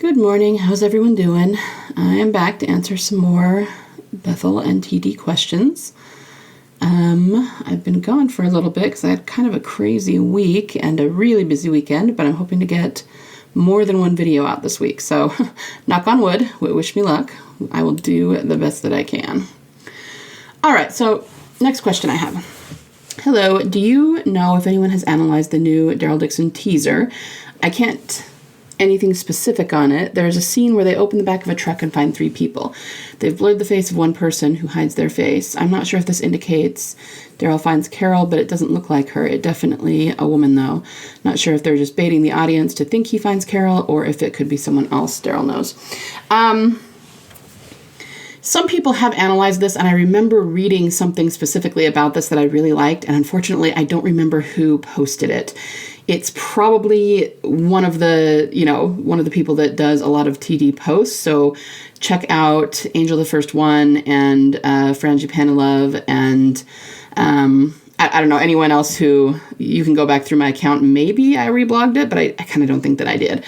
Good morning. How's everyone doing? I am back to answer some more Bethyl and TD questions. I've been gone for a little bit because I had kind of a crazy week and a really busy weekend, but I'm hoping to get more than one video out this week. So knock on wood, wish me luck. I will do the best that I can. All right, so next question I have. Hello, do you know if anyone has analyzed the new Daryl Dixon teaser? I can't anything specific on it. There's a scene where they open the back of a truck and find 3 people. They've blurred the face of one person who hides their face. I'm not sure if this indicates Daryl finds Carol, but it doesn't look like her. It definitely a woman, though. Not sure if they're just baiting the audience to think he finds Carol or if it could be someone else. Daryl knows. Some people have analyzed this, and I remember reading something specifically about this that I really liked, and unfortunately, I don't remember who posted it. It's probably one of the people that does a lot of TD posts, so check out Angel the First One and Frangipane Love and I don't know, anyone else who you can go back through my account. Maybe I reblogged it, but I kind of don't think that I did.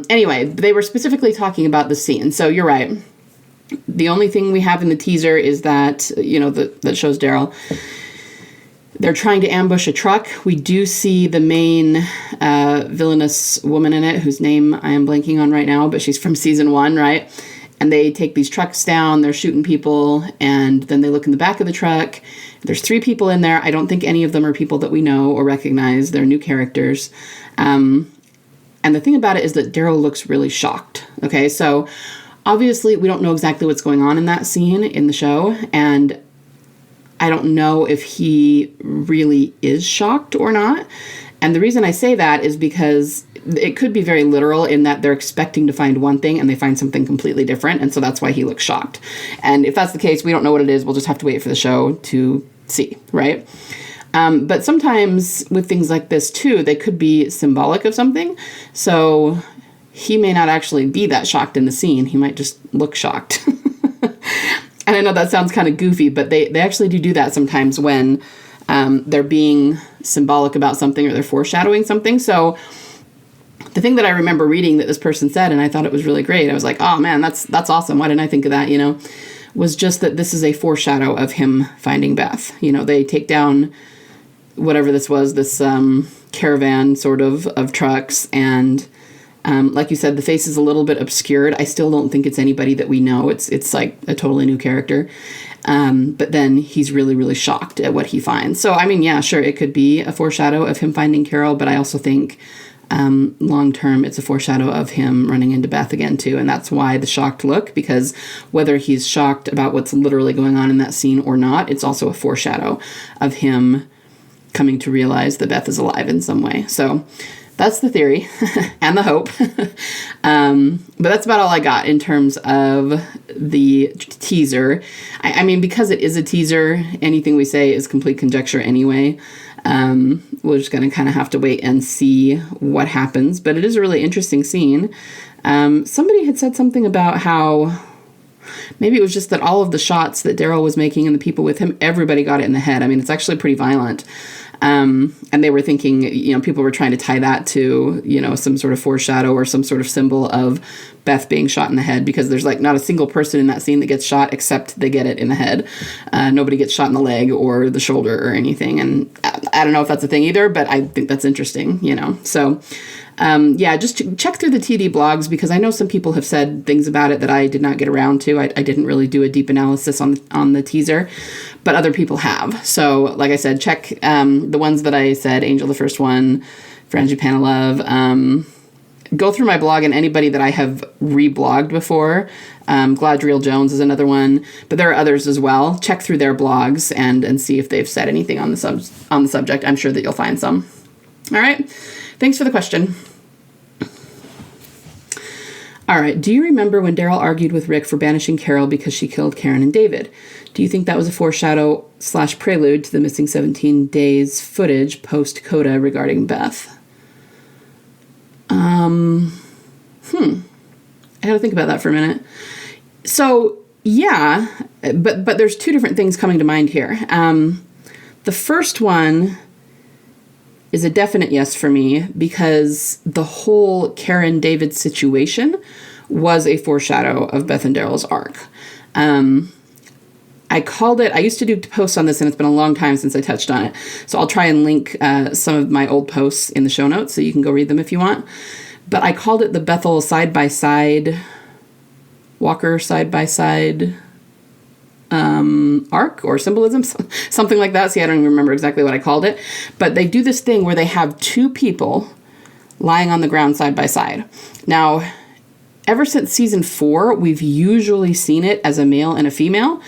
Anyway, they were specifically talking about the scene, so you're right. The only thing we have in the teaser is that, that shows Daryl. They're trying to ambush a truck. We do see the main villainous woman in it, whose name I am blanking on right now, but she's from season 1, right? And they take these trucks down, they're shooting people, and then they look in the back of the truck. There's 3 people in there. I don't think any of them are people that we know or recognize. They're new characters. And the thing about it is that Daryl looks really shocked. Okay, so obviously, we don't know exactly what's going on in that scene in the show, and I don't know if he really is shocked or not. And the reason I say that is because it could be very literal in that they're expecting to find one thing and they find something completely different, and so that's why he looks shocked. And if that's the case, we don't know what it is. We'll just have to wait for the show to see, right? But sometimes with things like this, too, they could be symbolic of something. So he may not actually be that shocked in the scene. He might just look shocked. And I know that sounds kind of goofy, but they actually do that sometimes when they're being symbolic about something or they're foreshadowing something. So the thing that I remember reading that this person said, and I thought it was really great, I was like, oh man, that's awesome. Why didn't I think of that, was just that this is a foreshadow of him finding Beth. They take down whatever this was, this caravan sort of trucks, and like you said, the face is a little bit obscured. I still don't think it's anybody that we know. It's like a totally new character. But then he's really, really shocked at what he finds. So, I mean, yeah, sure, it could be a foreshadow of him finding Carol, but I also think long term it's a foreshadow of him running into Beth again, too. And that's why the shocked look, because whether he's shocked about what's literally going on in that scene or not, it's also a foreshadow of him coming to realize that Beth is alive in some way. So that's the theory and the hope. But that's about all I got in terms of the teaser. I mean, because it is a teaser, anything we say is complete conjecture anyway. We're just going to kind of have to wait and see what happens. But it is a really interesting scene. Somebody had said something about how maybe it was just that all of the shots that Daryl was making and the people with him, everybody got it in the head. I mean, it's actually pretty violent. And they were thinking, people were trying to tie that to, some sort of foreshadow or some sort of symbol of Beth being shot in the head, because there's like not a single person in that scene that gets shot except they get it in the head. Nobody gets shot in the leg or the shoulder or anything. And I don't know if that's a thing either, but I think that's interesting, So, just check through the TD blogs, because I know some people have said things about it that I did not get around to. I didn't really do a deep analysis on the teaser, but other people have. So, like I said, check the ones that I said, Angel the First One, Frangipane Love. Go through my blog, and anybody that I have reblogged before. Gladriel Jones is another one, but there are others as well. Check through their blogs and see if they've said anything on the subject. I'm sure that you'll find some. All right. Thanks for the question. All right. Do you remember when Daryl argued with Rick for banishing Carol because she killed Karen and David? Do you think that was a foreshadow / prelude to the missing 17 days footage post-Coda regarding Beth? I gotta think about that for a minute. So, yeah, but there's 2 different things coming to mind here. The first one is a definite yes for me, because the whole Karen David situation was a foreshadow of Beth and Daryl's arc. I called it, I used to do posts on this, and it's been a long time since I touched on it. So I'll try and link some of my old posts in the show notes so you can go read them if you want. But I called it the Bethyl side-by-side, Walker side-by-side arc or symbolism, something like that. See, I don't even remember exactly what I called it. But they do this thing where they have two people lying on the ground side by side. Now, ever since season 4, we've usually seen it as a male and a female,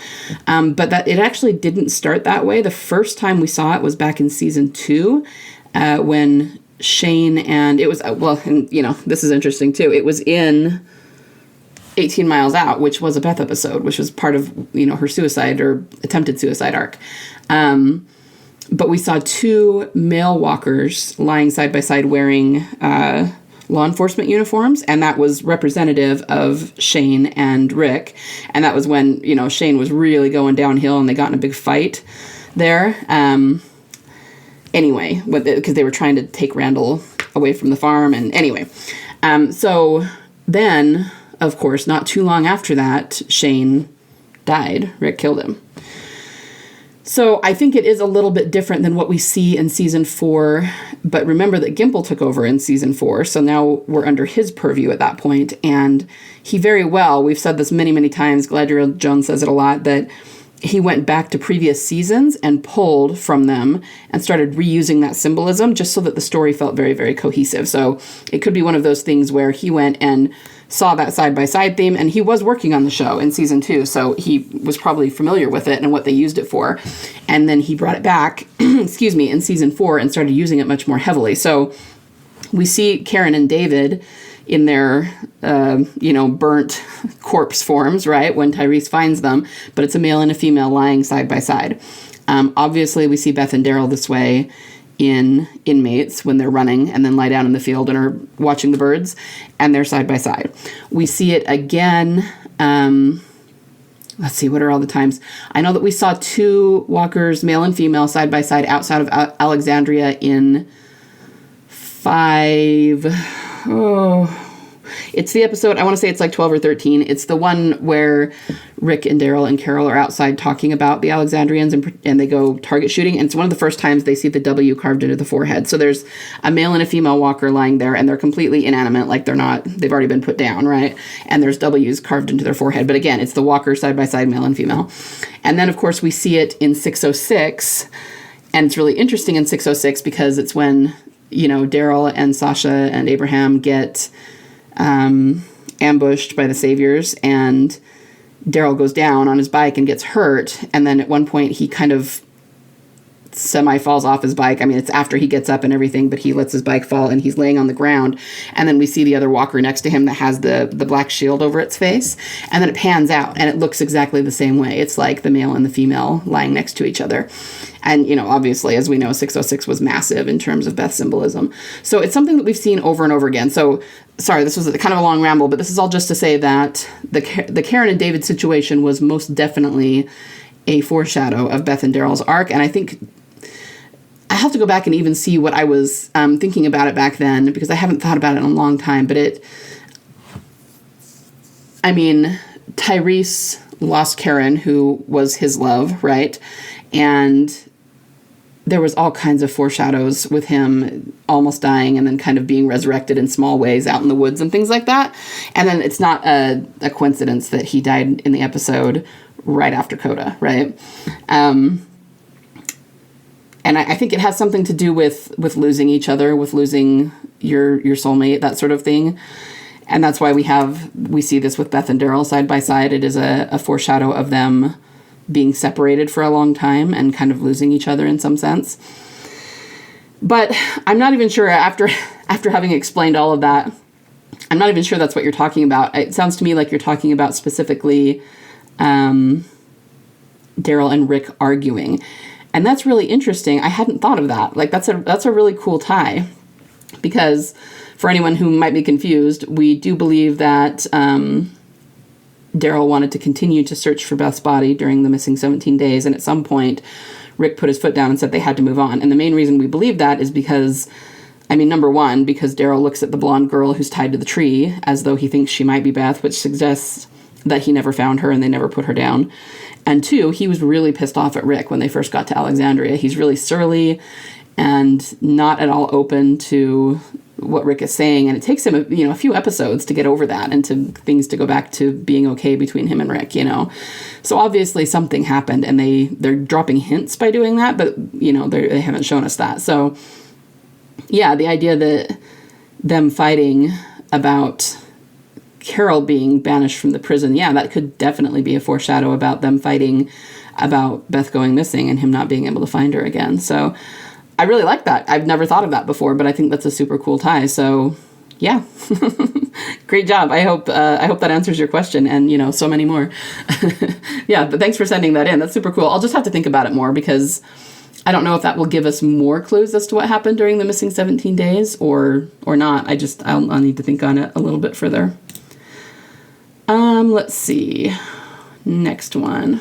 but that it actually didn't start that way. The first time we saw it was back in season 2, when Shane and it was, and this is interesting too. It was in 18 Miles Out, which was a Beth episode, which was part of, her suicide or attempted suicide arc. But we saw two male walkers lying side by side wearing law enforcement uniforms, and that was representative of Shane and Rick. And that was when, Shane was really going downhill and they got in a big fight there. Anyway, because they were trying to take Randall away from the farm. And anyway, so then, of course, not too long after that, Shane died. Rick killed him. So I think it is a little bit different than what we see in season 4. But remember that Gimple took over in season 4. So now we're under his purview at that point. And he very well, we've said this many, many times, Galadriel Jones says it a lot, that he went back to previous seasons and pulled from them and started reusing that symbolism just so that the story felt very, very cohesive. So it could be one of those things where he went and saw that side-by-side theme, and he was working on the show in season 2, so he was probably familiar with it and what they used it for. And then he brought it back, in season 4 and started using it much more heavily. So we see Karen and David in their, burnt corpse forms, right, when Tyrese finds them, but it's a male and a female lying side by side. Obviously, we see Beth and Daryl this way in Inmates when they're running and then lie down in the field and are watching the birds, and they're side by side. We see it again. Let's see, what are all the times? I know that we saw two walkers, male and female, side by side outside of Alexandria in 5. It's the episode, I want to say it's like 12 or 13. It's the one where Rick and Daryl and Carol are outside talking about the Alexandrians and they go target shooting. And it's one of the first times they see the W carved into the forehead. So there's a male and a female walker lying there, and they're completely inanimate, like they've already been put down, right? And there's W's carved into their forehead. But again, it's the walker side by side, male and female. And then, of course, we see it in 606. And it's really interesting in 606 because it's when, Daryl and Sasha and Abraham get ambushed by the Saviors, and Daryl goes down on his bike and gets hurt, and then at one point he kind of semi falls off his bike. I mean, it's after he gets up and everything, but he lets his bike fall and he's laying on the ground, and then we see the other walker next to him that has the black shield over its face, and then it pans out and it looks exactly the same way. It's like the male and the female lying next to each other. And, obviously, as we know, 606 was massive in terms of Beth symbolism. So it's something that we've seen over and over again. So, sorry, this was kind of a long ramble, but this is all just to say that the Karen and David situation was most definitely a foreshadow of Beth and Daryl's arc. And I think I have to go back and even see what I was thinking about it back then, because I haven't thought about it in a long time. But Tyrese lost Karen, who was his love, right? And there was all kinds of foreshadows with him almost dying and then kind of being resurrected in small ways out in the woods and things like that. And then it's not a coincidence that he died in the episode right after Coda, right? And I think it has something to do with losing each other, with losing your soulmate, that sort of thing. And that's why we see this with Beth and Daryl side by side. It is a foreshadow of them being separated for a long time and kind of losing each other in some sense. But I'm not even sure, after having explained all of that, I'm not even sure that's what you're talking about. It sounds to me like you're talking about specifically Daryl and Rick arguing. And that's really interesting. I hadn't thought of that. Like, that's a really cool tie, because for anyone who might be confused, we do believe that Daryl wanted to continue to search for Beth's body during the missing 17 days. And at some point, Rick put his foot down and said they had to move on. And the main reason we believe that is because, number one, because Daryl looks at the blonde girl who's tied to the tree as though he thinks she might be Beth, which suggests that he never found her and they never put her down. And two, he was really pissed off at Rick when they first got to Alexandria. He's really surly and not at all open to what Rick is saying. And it takes him, a few episodes to get over that and to things to go back to being okay between him and Rick, So obviously something happened and they're dropping hints by doing that, but, they haven't shown us that. So, yeah, the idea that them fighting about Carol being banished from the prison, yeah, that could definitely be a foreshadow about them fighting about Beth going missing and him not being able to find her again. So I really like that. I've never thought of that before, but I think that's a super cool tie. So yeah, great job. I hope that answers your question and, so many more. Yeah, but thanks for sending that in. That's super cool. I'll just have to think about it more because I don't know if that will give us more clues as to what happened during the missing 17 days or not. I'll need to think on it a little bit further. Let's see. Next one.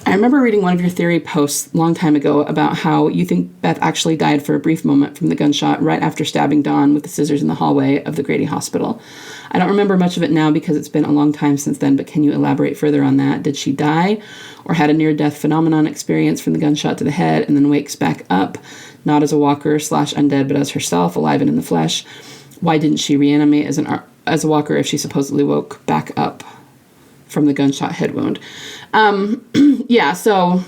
I remember reading one of your theory posts a long time ago about how you think Beth actually died for a brief moment from the gunshot right after stabbing Dawn with the scissors in the hallway of the Grady Hospital. I don't remember much of it now because it's been a long time since then, but can you elaborate further on that? Did she die or had a near-death phenomenon experience from the gunshot to the head and then wakes back up, not as a walker / undead, but as herself, alive and in the flesh? Why didn't she reanimate as a walker if she supposedly woke back up from the gunshot head wound? Yeah, so,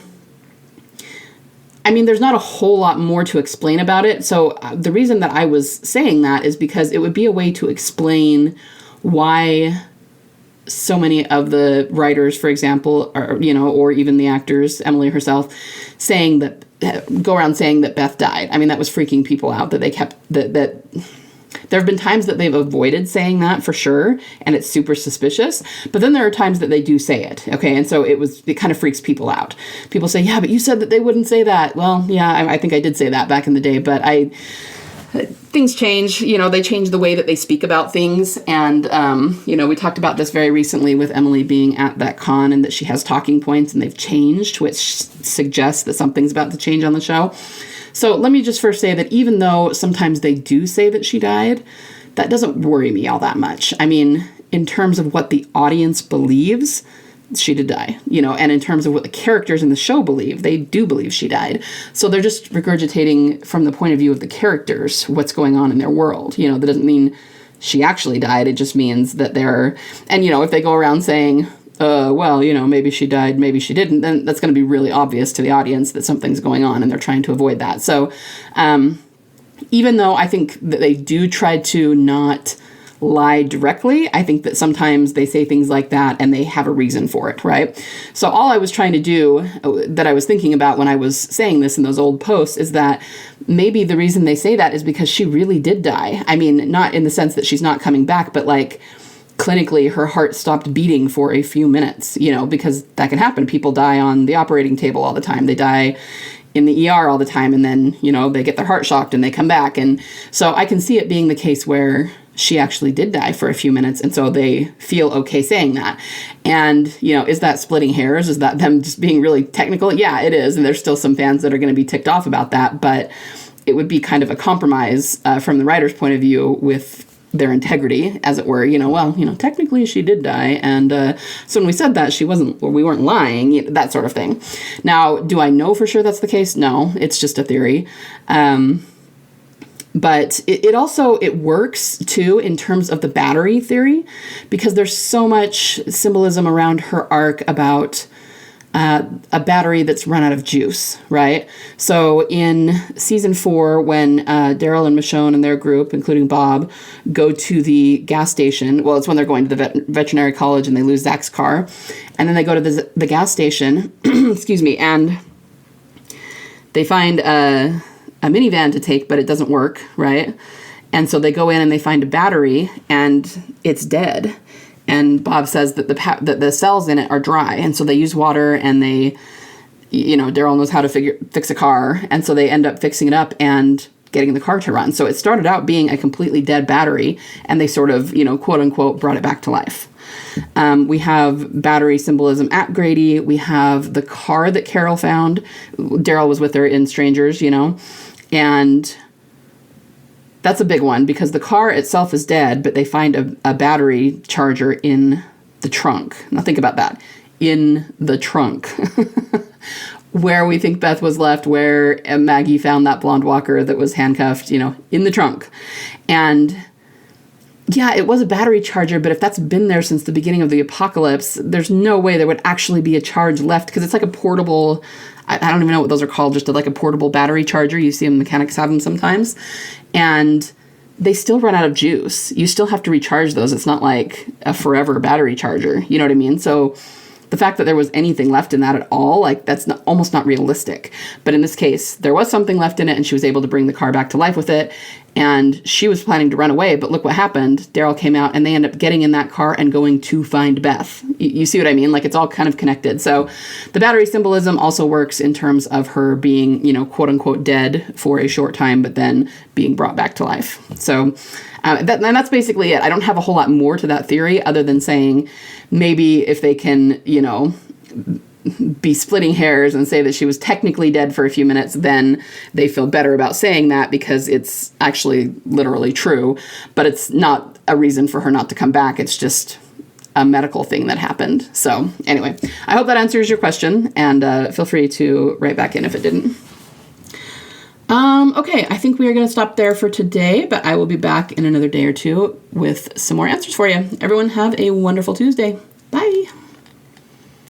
there's not a whole lot more to explain about it. So the reason that I was saying that is because it would be a way to explain why so many of the writers, for example, or even the actors, Emily herself, go around saying that Beth died. That was freaking people out, that they kept, that there have been times that they've avoided saying that for sure, and it's super suspicious. But then there are times that they do say it, okay? And so it kind of freaks people out. People say, yeah, but you said that they wouldn't say that. Well, yeah, I think I did say that back in the day, but things change. They change the way that they speak about things. And, we talked about this very recently with Emily being at that con and that she has talking points and they've changed, which suggests that something's about to change on the show. So let me just first say that even though sometimes they do say that she died, that doesn't worry me all that much. In terms of what the audience believes, she did die, and in terms of what the characters in the show believe, they do believe she died. So they're just regurgitating from the point of view of the characters what's going on in their world. That doesn't mean she actually died. It just means that if they go around saying, maybe she died, maybe she didn't, then that's going to be really obvious to the audience that something's going on and they're trying to avoid that. So even though I think that they do try to not lie directly, I think that sometimes they say things like that and they have a reason for it, right? So all I was trying to do, that I was thinking about when I was saying this in those old posts, is that maybe the reason they say that is because she really did die. Not in the sense that she's not coming back, but clinically, her heart stopped beating for a few minutes, because that can happen. People die on the operating table all the time. They die in the ER all the time, and then, they get their heart shocked and they come back. And so I can see it being the case where she actually did die for a few minutes, and so they feel okay saying that. And, is that splitting hairs? Is that them just being really technical? Yeah, it is. And there's still some fans that are going to be ticked off about that, but it would be kind of a compromise from the writer's point of view with their integrity, as it were. Technically she did die, and so when we said that, we weren't lying, that sort of thing. Now, do I know for sure that's the case? No, it's just a theory. But it also works too in terms of the battery theory, because there's so much symbolism around her arc about a battery that's run out of juice, right? So in season 4, when Daryl and Michonne and their group, including Bob, go to the gas station, well, it's when they're going to the veterinary college and they lose Zach's car, and then they go to the gas station, excuse me, and they find a minivan to take, but it doesn't work, right? And so they go in and they find a battery and it's dead. And Bob says that the cells in it are dry. And so they use water, and Daryl knows how to fix a car. And so they end up fixing it up, and getting the car to run. So it started out being a completely dead battery, and they sort of, quote unquote, brought it back to life. We have battery symbolism at Grady. We have the car that Carol found. Daryl was with her in Strangers, and that's a big one because the car itself is dead, but they find a battery charger in the trunk. Now think about that. In the trunk. Where we think Beth was left, where Maggie found that blonde walker that was handcuffed, in the trunk. And yeah, it was a battery charger, but if that's been there since the beginning of the apocalypse, there's no way there would actually be a charge left because it's like a portable, I don't even know what those are called, just like a portable battery charger. You see them, mechanics have them sometimes. And they still run out of juice. You still have to recharge those. It's not like a forever battery charger. You know what I mean? So the fact that there was anything left in that at all, that's almost not realistic. But in this case, there was something left in it, and she was able to bring the car back to life with it. And she was planning to run away, but look what happened. Daryl came out, and they end up getting in that car and going to find Beth. You see what I mean? It's all kind of connected. So the battery symbolism also works in terms of her being, quote unquote, dead for a short time, but then being brought back to life. So and that's basically it. I don't have a whole lot more to that theory other than saying maybe if they can, be splitting hairs and say that she was technically dead for a few minutes, then they feel better about saying that because it's actually literally true, but it's not a reason for her not to come back. It's just a medical thing that happened. So anyway, I hope that answers your question, and feel free to write back in if it didn't. Okay, I think we are going to stop there for today, but I will be back in another day or two with some more answers for you. Everyone have a wonderful Tuesday. Bye.